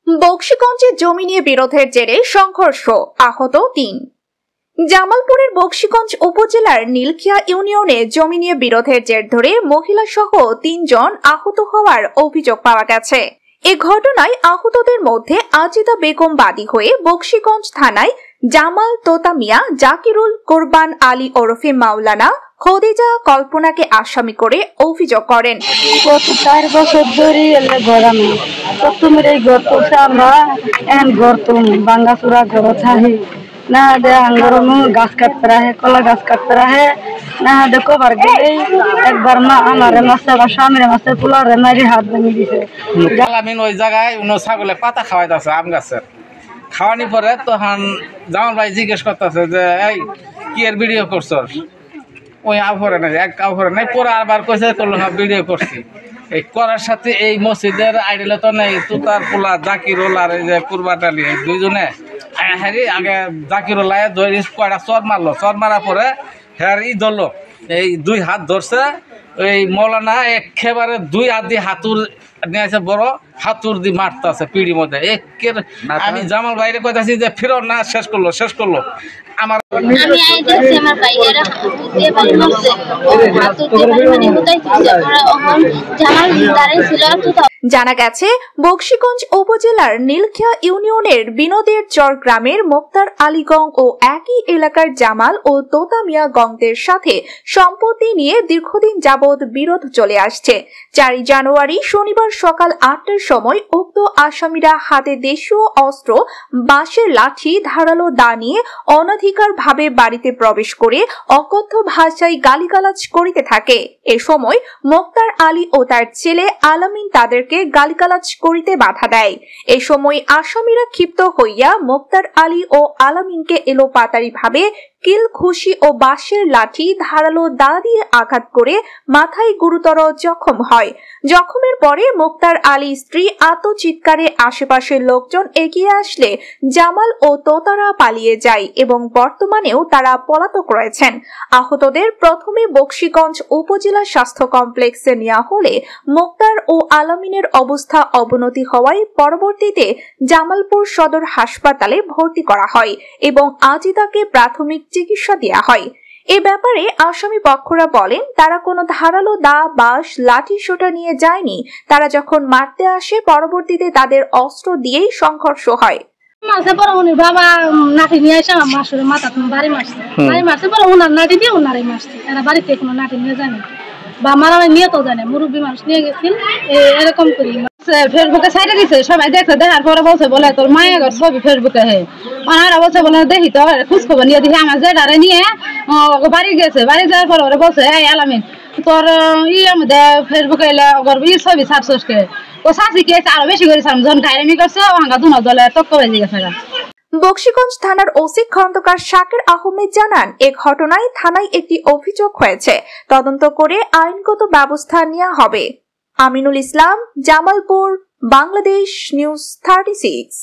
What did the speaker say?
বকশীগঞ্জে জমি নিয়ে বিরোধের জেরে সংঘর্ষ, আহত ৩। জামালপুরের বকশীগঞ্জ উপজেলার নীলখিয়া ইউনিয়নে জমি নিয়ে বিরোধের জের ধরে মহিলা সহ ৩ জন আহত হওয়ার অভিযোগ পাওয়া গেছে। এ ঘটনায় আহতদের মধ্যে আজিদা বেগম বাদী হয়ে বকশীগঞ্জ থানায় জামাল, তোতা মিয়া, জাকিরুল, কোরবান আলী ওরফে মাওলানা, খদিজা, কল্পনাকে আসামি করে অভিযোগ করেন। গত 4 বছর ধরে গরমে প্রথমে এই গর্ত আমরা এন গর্ত বাঙ্গাচুরা ঘর থাকি না দে আঙ্গরম গাছ কাটতে রাহে, কলা গাছ কাটতে রাহে না দেখো বার গেলে একবার মা আমার মাছে বা স্বামীর মাছে পোলারে মারি হাত ভেঙে দিছে। আলামিন ওই জায়গায় উনি ছাগলে পাতা খাওয়াইতেছে আম গাছের। খাওয়ানি পরে তখন জামাল ভাই জিজ্ঞেস করতেছে যে এই কি এর ভিডিও করছস? ওই আফরে নাই, এক আফরে নাই, পরে আবার কইছে করলো হ্যাঁ ভিডিও করছি। এই করার সাথে এই মসজিদের আইডলে তো নেই তুতার পোলা জাকিরুল আর এই যে কুরবান আলী, এই দুইজনে হ্যারি আগে জাকিরুল ধরে কয়টা চর মারলো, চর মারার পরে হ্যারি ধরলো, এই 2 হাত ধরছে। ওই মৌলানা একেবারে 2 হাত দিয়ে হাতুর নিয়ে আছে, বড় হাতুর দিয়ে মারতেছে পিড়ির মধ্যে। আমি জামাল বাইরে কইতাছি যে ফিরো না, শেষ করলো আমার। জানা গেছে বকশীগঞ্জ উপজেলার নীলখিয়া ইউনিয়নের বিনোদের চর গ্রামের মোক্তার আলী গং ও একই এলাকার জামাল ও তোতা মিয়া গংদের সাথে সম্পত্তি নিয়ে দীর্ঘদিন যাবৎ বিরোধ চলে আসছে। 4 জানুয়ারি শনিবার সকাল 8টার সময় উক্ত আসামিরা হাতে দেশীয় অস্ত্র, বাঁশের লাঠি, ধারালো দা নিয়ে অনধিকারভাবে বাড়িতে প্রবেশ করে অকথ্য ভাষায় গালিগালাজ করিতে থাকে। এ সময় মোক্তার আলী ও তার ছেলে আলামিন তাদেরকে গালিগালাজ করিতে বাধা দেয়। এ সময় আসামিরা ক্ষিপ্ত হইয়া মোক্তার আলী ও আলামিনকে এলোপাতাড়ি ভাবে কিল, ঘুষি ও বাঁশের লাঠি, ধারালো দা দিয়ে আঘাত করে মাথায় গুরুতর জখম হয়। জখমের পরে মোক্তার আলী স্ত্রী আত্মচিৎকারে আশেপাশের লোকজন এগিয়ে আসলে জামাল ও তোতারা পালিয়ে যায় এবং বর্তমানেও তারা পলাতক রয়েছেন। আহতদের প্রথমে বকশীগঞ্জ উপজেলা স্বাস্থ্য কমপ্লেক্সে নেওয়া হলে মোক্তার ও আলামিনের অবস্থা অবনতি হওয়ায় পরবর্তীতে জামালপুর সদর হাসপাতালে ভর্তি করা হয় এবং আজিদাকে প্রাথমিক চিকিৎসা দেওয়া হয়। এ ব্যাপারে আসামি পক্ষরা বলেন, তারা কোনো ধারালো দা, বাঁশ, লাঠি সোটা নিয়ে যায়নি। তারা যখন মারতে আসে পরবর্তীতে তাদের অস্ত্র দিয়েই সংঘর্ষ হয়। মাসে পরে উনি বাবা নাটি নিয়ে এসে আমার মাসুর মাথা বাড়ি মারছে পরে ওনার নাটি দিয়ে ওনারাই মারছে। এরা বাড়িতে কোনো নাটি নিয়ে জানে বা মারা নিয়ে তো জানে, মুরব্বী মানুষ নিয়ে গেছিল এরকম করি। ফেসবুকে সাইডে দিছে, সবাই দেখছে, দেখার পরে বলছে বলে তোর মায়ের ছবি ফেসবুকে হে ওনারা বলছে বলে দেখি তো খোঁজ খবর নিয়ে দেখি আমার জেডারে নিয়ে বাড়ি গেছে। বাড়ি যাওয়ার পরে ওরা বলছে এই আলামিন তোর আমাদের ফেসবুকে এলে ছবি ছাড়ছকে ও শাশি কে আরো বেশি করেছিলাম যখন গাইরামি করছে ওহাঙ্গা দুনো দলে তক্ক বেজে গেছে। বকশীগঞ্জ থানার ওসি খন্দকার শাকির আহমেদ জানান, এ ঘটনায় থানায় একটি অভিযোগ হয়েছে, তদন্ত করে আইনগত ব্যবস্থা নেওয়া হবে। আমিনুল ইসলাম, জামালপুর, বাংলাদেশ নিউজ 36।